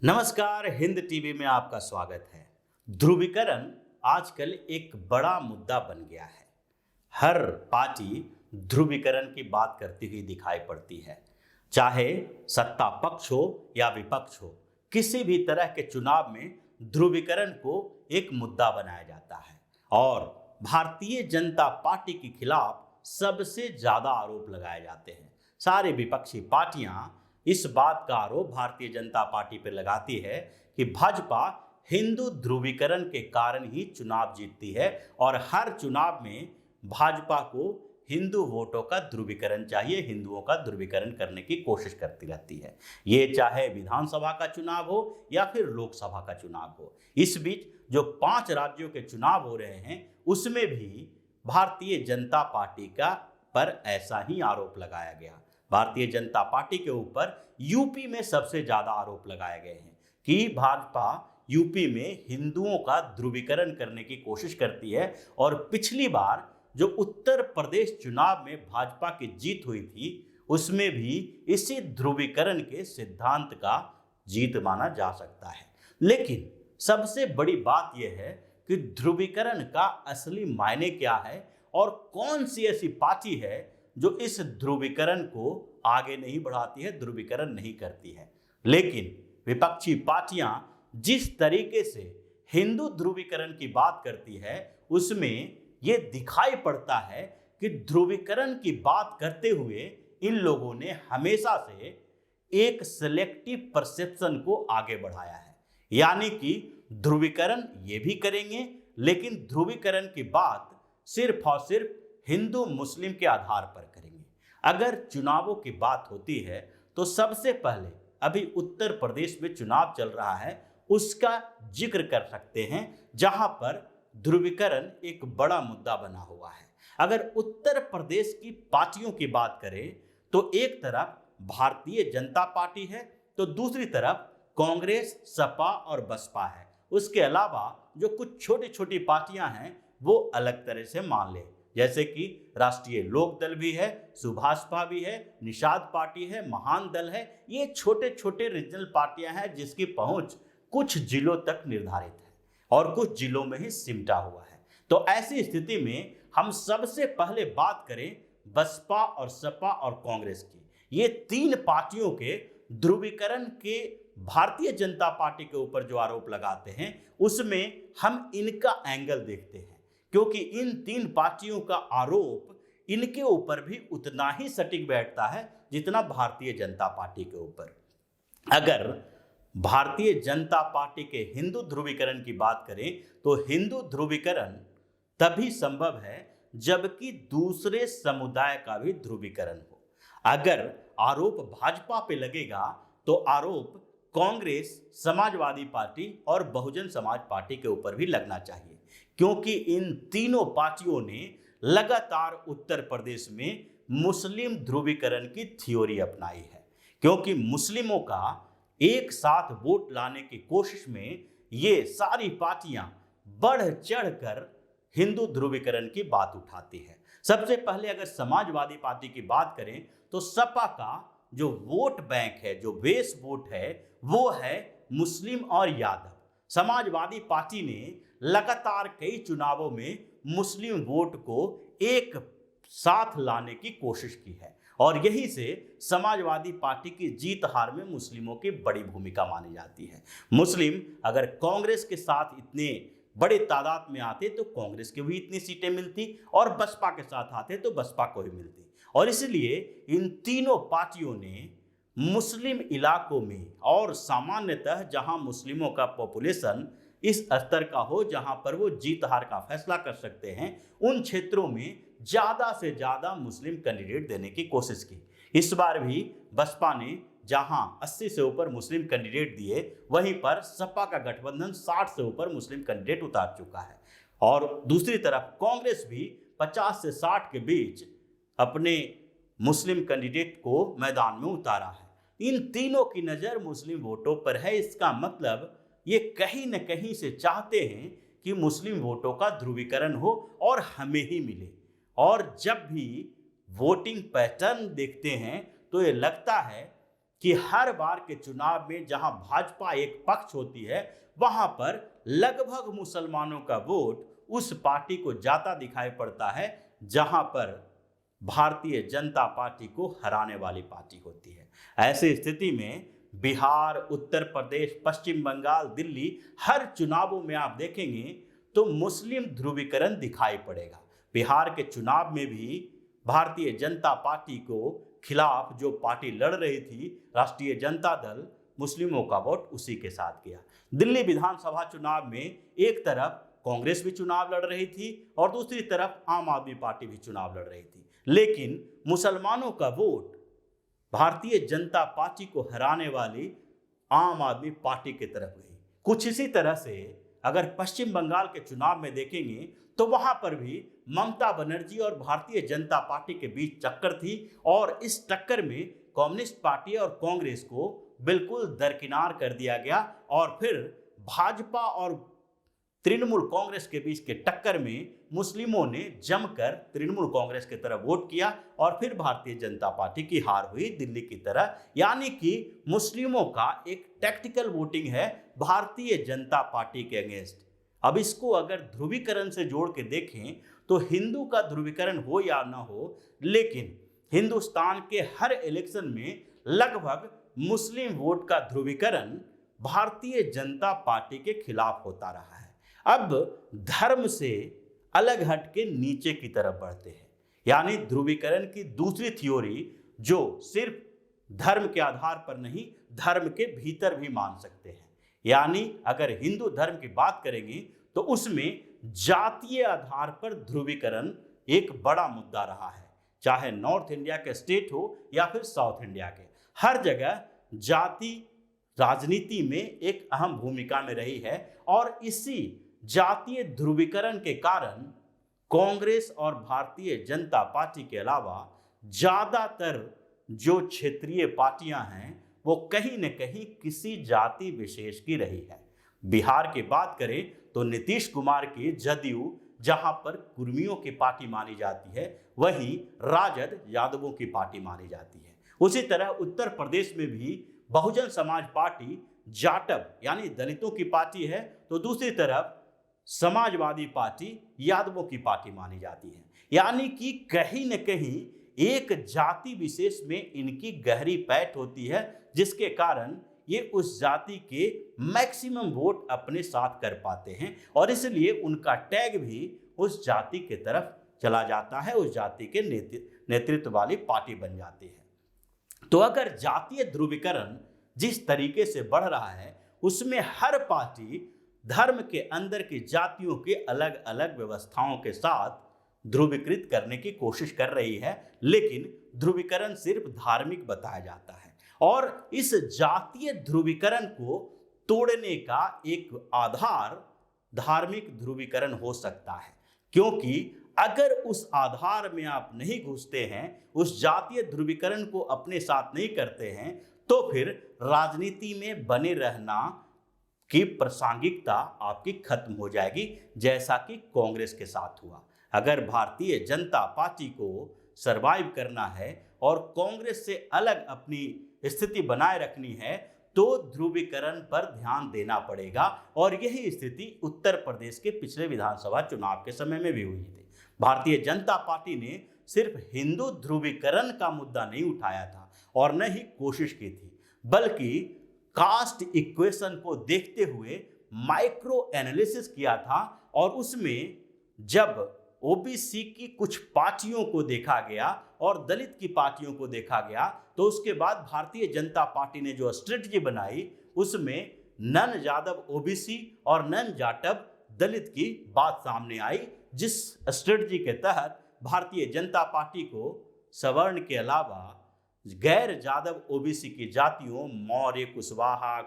नमस्कार, हिंद टीवी में आपका स्वागत है। ध्रुवीकरण आजकल एक बड़ा मुद्दा बन गया है। हर पार्टी ध्रुवीकरण की बात करती हुई दिखाई पड़ती है, चाहे सत्ता पक्ष हो या विपक्ष हो। किसी भी तरह के चुनाव में ध्रुवीकरण को एक मुद्दा बनाया जाता है और भारतीय जनता पार्टी के खिलाफ सबसे ज्यादा आरोप लगाए जाते हैं। सारी विपक्षी पार्टियां इस बात का आरोप भारतीय जनता पार्टी पर लगाती है कि भाजपा हिंदू ध्रुवीकरण के कारण ही चुनाव जीतती है और हर चुनाव में भाजपा को हिंदू वोटों का ध्रुवीकरण चाहिए, हिंदुओं का ध्रुवीकरण करने की कोशिश करती रहती है। ये चाहे विधानसभा का चुनाव हो या फिर लोकसभा का चुनाव हो। इस बीच जो 5 राज्यों के चुनाव हो रहे हैं उसमें भी भारतीय जनता पार्टी का पर ऐसा ही आरोप लगाया गया। भारतीय जनता पार्टी के ऊपर यूपी में सबसे ज्यादा आरोप लगाए गए हैं कि भाजपा यूपी में हिंदुओं का ध्रुवीकरण करने की कोशिश करती है और पिछली बार जो उत्तर प्रदेश चुनाव में भाजपा की जीत हुई थी उसमें भी इसी ध्रुवीकरण के सिद्धांत का जीत माना जा सकता है। लेकिन सबसे बड़ी बात यह है कि ध्रुवीकरण का असली मायने क्या है और कौन सी ऐसी पार्टी है जो इस ध्रुवीकरण को आगे नहीं बढ़ाती है, ध्रुवीकरण नहीं करती है। लेकिन विपक्षी पार्टियां जिस तरीके से हिंदू ध्रुवीकरण की बात करती है उसमें यह दिखाई पड़ता है कि ध्रुवीकरण की बात करते हुए इन लोगों ने हमेशा से एक सिलेक्टिव परसेप्शन को आगे बढ़ाया है। यानी कि ध्रुवीकरण ये भी करेंगे लेकिन ध्रुवीकरण की बात सिर्फ और सिर्फ हिंदू मुस्लिम के आधार पर करेंगे। अगर चुनावों की बात होती है तो सबसे पहले अभी उत्तर प्रदेश में चुनाव चल रहा है उसका जिक्र कर सकते हैं, जहां पर ध्रुवीकरण एक बड़ा मुद्दा बना हुआ है। अगर उत्तर प्रदेश की पार्टियों की बात करें तो एक तरफ भारतीय जनता पार्टी है तो दूसरी तरफ कांग्रेस, सपा और बसपा है। उसके अलावा जो कुछ छोटी छोटी पार्टियां हैं वो अलग तरह से मान ले, जैसे कि राष्ट्रीय लोक दल भी है, सुभाषपा भी है, निषाद पार्टी है, महान दल है। ये छोटे छोटे रीजनल पार्टियां हैं जिसकी पहुंच कुछ जिलों तक निर्धारित है और कुछ जिलों में ही सिमटा हुआ है। तो ऐसी स्थिति में हम सबसे पहले बात करें बसपा और सपा और कांग्रेस की। ये 3 पार्टियों के ध्रुवीकरण के भारतीय जनता पार्टी के ऊपर जो आरोप लगाते हैं उसमें हम इनका एंगल देखते हैं, क्योंकि इन 3 पार्टियों का आरोप इनके ऊपर भी उतना ही सटीक बैठता है जितना भारतीय जनता पार्टी के ऊपर। अगर भारतीय जनता पार्टी के हिंदू ध्रुवीकरण की बात करें तो हिंदू ध्रुवीकरण तभी संभव है जबकि दूसरे समुदाय का भी ध्रुवीकरण हो। अगर आरोप भाजपा पे लगेगा तो आरोप कांग्रेस, समाजवादी पार्टी और बहुजन समाज पार्टी के ऊपर भी लगना चाहिए, क्योंकि इन तीनों पार्टियों ने लगातार उत्तर प्रदेश में मुस्लिम ध्रुवीकरण की थ्योरी अपनाई है। क्योंकि मुस्लिमों का एक साथ वोट लाने की कोशिश में ये सारी पार्टियां बढ़ चढ़कर हिंदू ध्रुवीकरण की बात उठाती है। सबसे पहले अगर समाजवादी पार्टी की बात करें तो सपा का जो वोट बैंक है, जो बेस वोट है, वो है मुस्लिम और यादव। समाजवादी पार्टी ने लगातार कई चुनावों में मुस्लिम वोट को एक साथ लाने की कोशिश की है और यही से समाजवादी पार्टी की जीत हार में मुस्लिमों की बड़ी भूमिका मानी जाती है। मुस्लिम अगर कांग्रेस के साथ इतने बड़े तादाद में आते तो कांग्रेस को भी इतनी सीटें मिलती और बसपा के साथ आते तो बसपा को ही मिलती। और इसलिए इन तीनों पार्टियों ने मुस्लिम इलाकों में और सामान्यतः जहां मुस्लिमों का पॉपुलेशन इस स्तर का हो जहां पर वो जीत हार का फैसला कर सकते हैं, उन क्षेत्रों में ज्यादा से ज्यादा मुस्लिम कैंडिडेट देने की कोशिश की। इस बार भी बसपा ने जहां 80 से ऊपर मुस्लिम कैंडिडेट दिए, वहीं पर सपा का गठबंधन 60 से ऊपर मुस्लिम कैंडिडेट उतार चुका है और दूसरी तरफ कांग्रेस भी 50 से 60 के बीच अपने मुस्लिम कैंडिडेट को मैदान में उतारा है। इन तीनों की नजर मुस्लिम वोटों पर है। इसका मतलब ये कहीं न कहीं से चाहते हैं कि मुस्लिम वोटों का ध्रुवीकरण हो और हमें ही मिले। और जब भी वोटिंग पैटर्न देखते हैं तो ये लगता है कि हर बार के चुनाव में जहां भाजपा एक पक्ष होती है, वहां पर लगभग मुसलमानों का वोट उस पार्टी को जाता दिखाई पड़ता है जहां पर भारतीय जनता पार्टी को हराने वाली पार्टी होती है। ऐसी स्थिति में बिहार, उत्तर प्रदेश, पश्चिम बंगाल, दिल्ली, हर चुनावों में आप देखेंगे तो मुस्लिम ध्रुवीकरण दिखाई पड़ेगा। बिहार के चुनाव में भी भारतीय जनता पार्टी को खिलाफ जो पार्टी लड़ रही थी, राष्ट्रीय जनता दल, मुस्लिमों का वोट उसी के साथ गया। दिल्ली विधानसभा चुनाव में एक तरफ कांग्रेस भी चुनाव लड़ रही थी और दूसरी तरफ आम आदमी पार्टी भी चुनाव लड़ रही थी, लेकिन मुसलमानों का वोट भारतीय जनता पार्टी को हराने वाली आम आदमी पार्टी की तरफ गई। कुछ इसी तरह से अगर पश्चिम बंगाल के चुनाव में देखेंगे तो वहां पर भी ममता बनर्जी और भारतीय जनता पार्टी के बीच टक्कर थी और इस टक्कर में कम्युनिस्ट पार्टी और कांग्रेस को बिल्कुल दरकिनार कर दिया गया और फिर भाजपा और तृणमूल कांग्रेस के बीच के टक्कर में मुस्लिमों ने जमकर तृणमूल कांग्रेस की तरफ वोट किया और फिर भारतीय जनता पार्टी की हार हुई दिल्ली की तरह। यानी कि मुस्लिमों का एक टैक्टिकल वोटिंग है भारतीय जनता पार्टी के अगेंस्ट। अब इसको अगर ध्रुवीकरण से जोड़ के देखें तो हिंदू का ध्रुवीकरण हो या ना हो, लेकिन हिंदुस्तान के हर इलेक्शन में लगभग मुस्लिम वोट का ध्रुवीकरण भारतीय जनता पार्टी के खिलाफ होता रहा है। अब धर्म से अलग हट के नीचे की तरफ बढ़ते हैं, यानी ध्रुवीकरण की दूसरी थ्योरी जो सिर्फ धर्म के आधार पर नहीं, धर्म के भीतर भी मान सकते हैं। यानी अगर हिंदू धर्म की बात करेंगे तो उसमें जातीय आधार पर ध्रुवीकरण एक बड़ा मुद्दा रहा है, चाहे नॉर्थ इंडिया के स्टेट हो या फिर साउथ इंडिया के। हर जगह जाति राजनीति में एक अहम भूमिका में रही है और इसी जातीय ध्रुवीकरण के कारण कांग्रेस और भारतीय जनता पार्टी के अलावा ज्यादातर जो क्षेत्रीय पार्टियां हैं वो कहीं न कहीं किसी जाति विशेष की रही है। बिहार की बात करें तो नीतीश कुमार की जदयू जहां पर कुर्मियों की पार्टी मानी जाती है, वहीं राजद यादवों की पार्टी मानी जाती है। उसी तरह उत्तर प्रदेश में भी बहुजन समाज पार्टी जाटव यानी दलितों की पार्टी है, तो दूसरी तरफ समाजवादी पार्टी यादवों की पार्टी मानी जाती है। यानी कि कहीं न कहीं एक जाति विशेष में इनकी गहरी पैठ होती है, जिसके कारण ये उस जाति के मैक्सिमम वोट अपने साथ कर पाते हैं और इसलिए उनका टैग भी उस जाति के तरफ चला जाता है, उस जाति के नेतृत्व वाली पार्टी बन जाती है। तो अगर जातीय ध्रुवीकरण जिस तरीके से बढ़ रहा है उसमें हर पार्टी धर्म के अंदर की जातियों के अलग अलग व्यवस्थाओं के साथ ध्रुवीकृत करने की कोशिश कर रही है, लेकिन ध्रुवीकरण सिर्फ धार्मिक बताया जाता है और इस जातीय ध्रुवीकरण को तोड़ने का एक आधार धार्मिक ध्रुवीकरण हो सकता है, क्योंकि अगर उस आधार में आप नहीं घुसते हैं, उस जातीय ध्रुवीकरण को अपने साथ नहीं करते हैं, तो फिर राजनीति में बने रहना की प्रासंगिकता आपकी खत्म हो जाएगी, जैसा कि कांग्रेस के साथ हुआ। अगर भारतीय जनता पार्टी को सरवाइव करना है और कांग्रेस से अलग अपनी स्थिति बनाए रखनी है तो ध्रुवीकरण पर ध्यान देना पड़ेगा और यही स्थिति उत्तर प्रदेश के पिछले विधानसभा चुनाव के समय में भी हुई थी। भारतीय जनता पार्टी ने सिर्फ हिंदू ध्रुवीकरण का मुद्दा नहीं उठाया था और न ही कोशिश की थी, बल्कि कास्ट इक्वेशन को देखते हुए माइक्रो एनालिसिस किया था और उसमें जब ओबीसी की कुछ पार्टियों को देखा गया और दलित की पार्टियों को देखा गया तो उसके बाद भारतीय जनता पार्टी ने जो स्ट्रेटजी बनाई उसमें नन यादव ओबीसी और नन जाटव दलित की बात सामने आई, जिस स्ट्रेटजी के तहत भारतीय जनता पार्टी को सवर्ण के अलावा गैर यादव ओबीसी की जातियों मौर्य, कुशवाहा,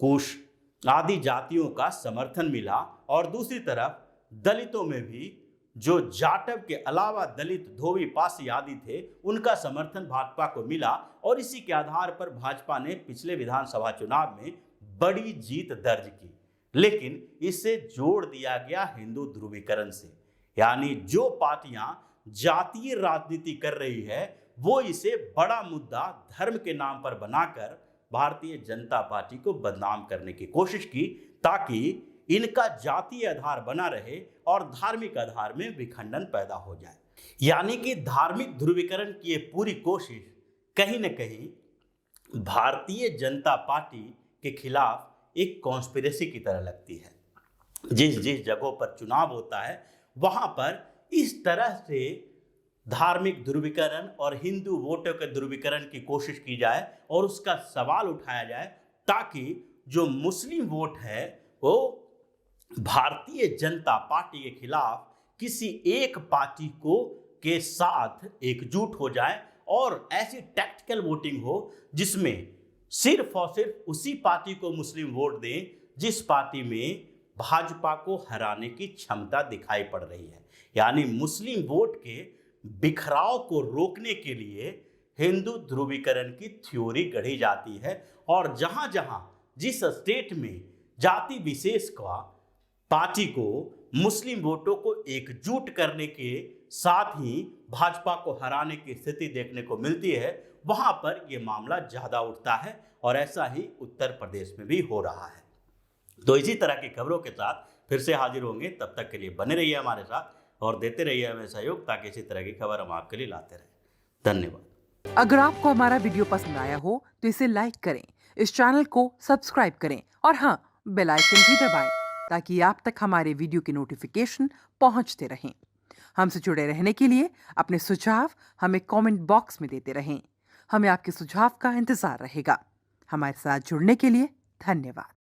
कुश आदि जातियों का समर्थन मिला और दूसरी तरफ दलितों में भी जो जाटव के अलावा दलित, धोबी, पासी आदि थे उनका समर्थन भाजपा को मिला और इसी के आधार पर भाजपा ने पिछले विधानसभा चुनाव में बड़ी जीत दर्ज की। लेकिन इसे जोड़ दिया गया हिंदू ध्रुवीकरण से, यानी जो पार्टियां जातीय राजनीति कर रही है वो इसे बड़ा मुद्दा धर्म के नाम पर बनाकर भारतीय जनता पार्टी को बदनाम करने की कोशिश की, ताकि इनका जातीय आधार बना रहे और धार्मिक आधार में विखंडन पैदा हो जाए। यानी कि धार्मिक ध्रुवीकरण की ये पूरी कोशिश कहीं न कहीं भारतीय जनता पार्टी के खिलाफ एक कॉन्स्पिरेसी की तरह लगती है। जिस जिस जगहों पर चुनाव होता है वहां पर इस तरह से धार्मिक ध्रुवीकरण और हिंदू वोटों के ध्रुवीकरण की कोशिश की जाए और उसका सवाल उठाया जाए, ताकि जो मुस्लिम वोट है वो भारतीय जनता पार्टी के खिलाफ किसी एक पार्टी को के साथ एकजुट हो जाए और ऐसी टैक्टिकल वोटिंग हो जिसमें सिर्फ और सिर्फ उसी पार्टी को मुस्लिम वोट दें जिस पार्टी में भाजपा को हराने की क्षमता दिखाई पड़ रही है। यानी मुस्लिम वोट के बिखराव को रोकने के लिए हिंदू ध्रुवीकरण की थ्योरी गढ़ी जाती है और जहां जहां जिस स्टेट में जाति विशेष का पार्टी को मुस्लिम वोटों को एकजुट करने के साथ ही भाजपा को हराने की स्थिति देखने को मिलती है, वहां पर यह मामला ज्यादा उठता है और ऐसा ही उत्तर प्रदेश में भी हो रहा है। तो इसी तरह की खबरों के साथ फिर से हाजिर होंगे, तब तक के लिए बने रहिए हमारे साथ और देते रहिए हमें सहयोग, ताकि इसी तरह की खबर हम आपके लिए लाते रहें। धन्यवाद। अगर आपको हमारा वीडियो पसंद आया हो तो इसे लाइक करें, इस चैनल को सब्सक्राइब करें और हाँ, बेल आइकन भी दबाएं ताकि आप तक हमारे वीडियो की नोटिफिकेशन पहुंचते रहें। हमसे जुड़े रहने के लिए अपने सुझाव हमें कमेंट बॉक्स में देते रहें। हमें आपके सुझाव का इंतजार रहेगा। हमारे साथ जुड़ने के लिए धन्यवाद।